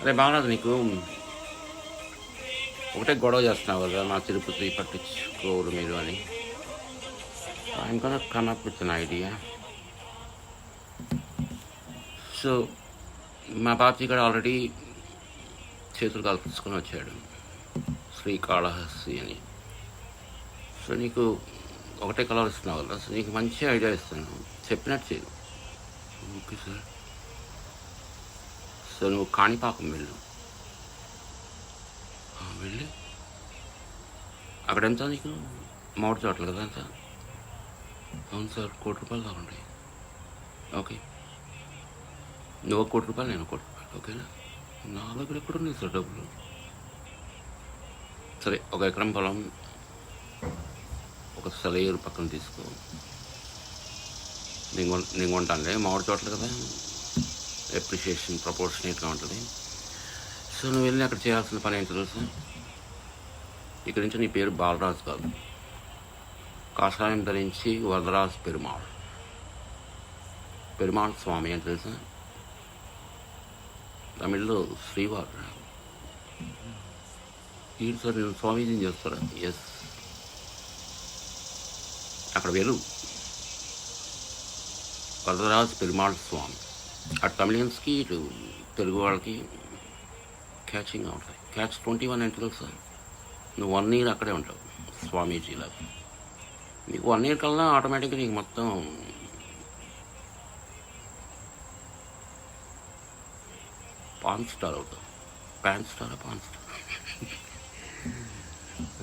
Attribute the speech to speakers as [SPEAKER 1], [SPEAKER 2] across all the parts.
[SPEAKER 1] అరే బాగున్నది నీకు ఒకటే గొడవ చేస్తున్నావు కదా మా తిరుపతి పట్టించుకోరు మీరు అని. I'm gonna come up with an idea. So మా పార్టీ ఇక్కడ ఆల్రెడీ చేతులు కల్పించుకొని వచ్చాడు శ్రీకాళహస్తి అని. సో నీకు ఒకటే కలర్ ఇస్తున్నావు కదా, సో నీకు మంచి ఐడియా ఇస్తాను, చెప్పినట్టు చేయదు. Okay sir. సో నువ్వు కాణిపాకం వెళ్ళు, వెళ్ళి అక్కడ ఎంత నీకు మామిడి తోటలు కదా ఎంత? అవును సార్, ₹1,00,00,000 దాకా ఉంటాయి. ఓకే, నువ్వు ₹1,00,00,000 నేను ₹1,00,00,000. ఓకేనా? నా దగ్గర ఎక్కడ ఉన్నాయి సార్ డబ్బులు? సరే, 1 ఎకరం పొలం ఒక సెలయేరు పక్కన తీసుకో. నేను కొంటానులే, మామిడి తోటలు కదా, ఎప్రిషియేషన్ ప్రపోర్షనేట్గా ఉంటుంది. సో నువ్వు వెళ్ళి అక్కడ చేయాల్సిన పని ఏంటో తెలుసా? ఇక్కడి నుంచి నీ పేరు బాలరాజు కాదు, కాషాయం ధరించి వరదరాజు పెరుమాళ్ స్వామి అని తెలుసా? తమిళ్లో శ్రీవారు. ఈ సార్ నేను స్వామీజీని చేస్తారా? ఎస్, అక్కడ వెళ్ళు, వరదరాజు పెరుమాళ్ స్వామి. అటు తమిళియన్స్కి ఇటు తెలుగు వాళ్ళకి క్యాచింగ్ అవుతాయి. క్యాచ్ 21 అంటే తెలుసా? నువ్వు 1 year అక్కడే ఉంటావు స్వామీజీలాగా. నీకు 1 year కల్లా ఆటోమేటిక్గా నీకు మొత్తం పాన్ స్టార్ అవుతావు. పాన్ స్టార్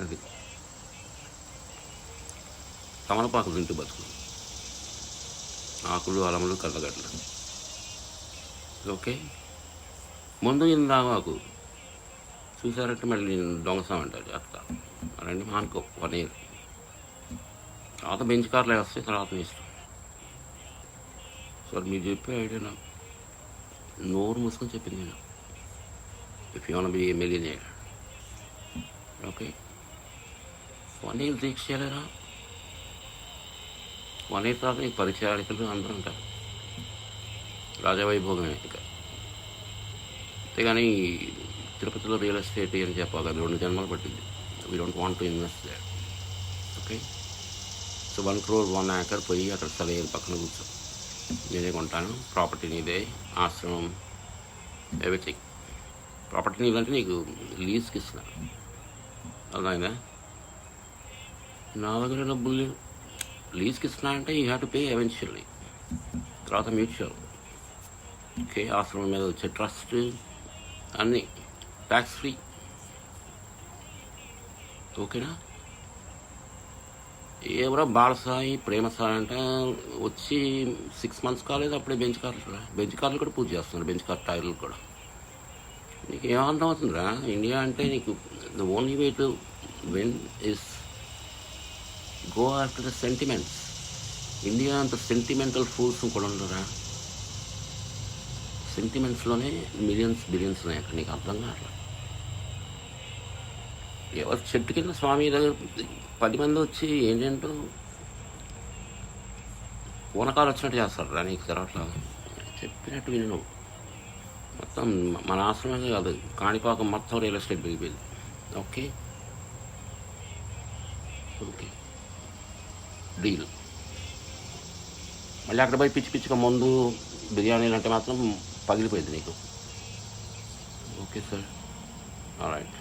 [SPEAKER 1] అది తమలపాకులు తింటూ బతుకు, ఆకులు అలములు కళ్ళగడ్డలు. ఓకే, ముందు నేను రావాకు, చూసారంటే మళ్ళీ నేను దొంగసామంటారు అట్లా అలాంటి మానుకో. 1 year తర్వాత బెంచ్ కార్లో వస్తే తర్వాత మీ ఇష్టం. సార్ మీరు చెప్పే ఐడియా నాకు నోరు మూసుకొని చెప్పింది నేను. If you want be a millionaire, okay, 1 year దీక్ష చేయలేరా? 1 year తర్వాత నీకు పరిచయాలికలు అందరూ ఉంటారు, రాజవైభోగమే. ఇక అంతేగాని తిరుపతిలో రియల్ ఎస్టేట్ అని చెప్పాలి, 2 జన్మలు పట్టింది. We don't want to invest there. Okay, so 1 crore 1 acre పోయి అక్కడ సెలయేరు పక్కన కూర్చో, నేనే కొంటాను, ప్రాపర్టీ నీదే, ఆశ్రమం, ఎవ్రీథింగ్. ప్రాపర్టీ నీదంటే నీకు లీజ్కి ఇస్తున్నా, అదైనా నా దగ్గర డబ్బులు లేవు. లీజ్కి ఇస్తున్నా అంటే you have to pay eventually, తర్వాత మ్యూచువల్. ఓకే, ఆశ్రమం మీద వచ్చే ట్రస్ట్ అన్నీ ట్యాక్స్ ఫ్రీ. ఓకేనా? ఎవరో బాలసాయి ప్రేమసాయి అంటే వచ్చి 6 months కాలేదు, అప్పుడే బెంచ్ కార్లు కూడా పూజ చేస్తున్నారు, బెంచ్ కార్ టైర్లు కూడా. నీకు ఏమర్థం అవుతుందిరా? ఇండియా అంటే నీకు the only way to win is go after the sentiments. India అంత సెంటిమెంటల్ ఫూల్స్ కూడా ఉండరా? సెంటిమెంట్స్లోనే మిలియన్స్ బిలియన్స్ ఉన్నాయి అక్కడ, నీకు అర్థం కావట్లా. ఎవరు చెట్టు కింద స్వామి దగ్గర 10 మంది వచ్చి ఏంటంటూ పూనకాలు వచ్చినట్టు చేస్తారు రా, నీకు తెరవట్లా. చెప్పినట్టు విను. మొత్తం మన ఆశ్రమే కాదు, కాణిపాకం మొత్తం రియల్ ఎస్టేట్ పెరిగిపోయింది. Okay okay, deal. మళ్ళీ అక్కడ పోయి పిచ్చిగా ముందు బిర్యానీలు అంటే మాత్రం పగిలిపోయింది నీకు. Okay sir, all right.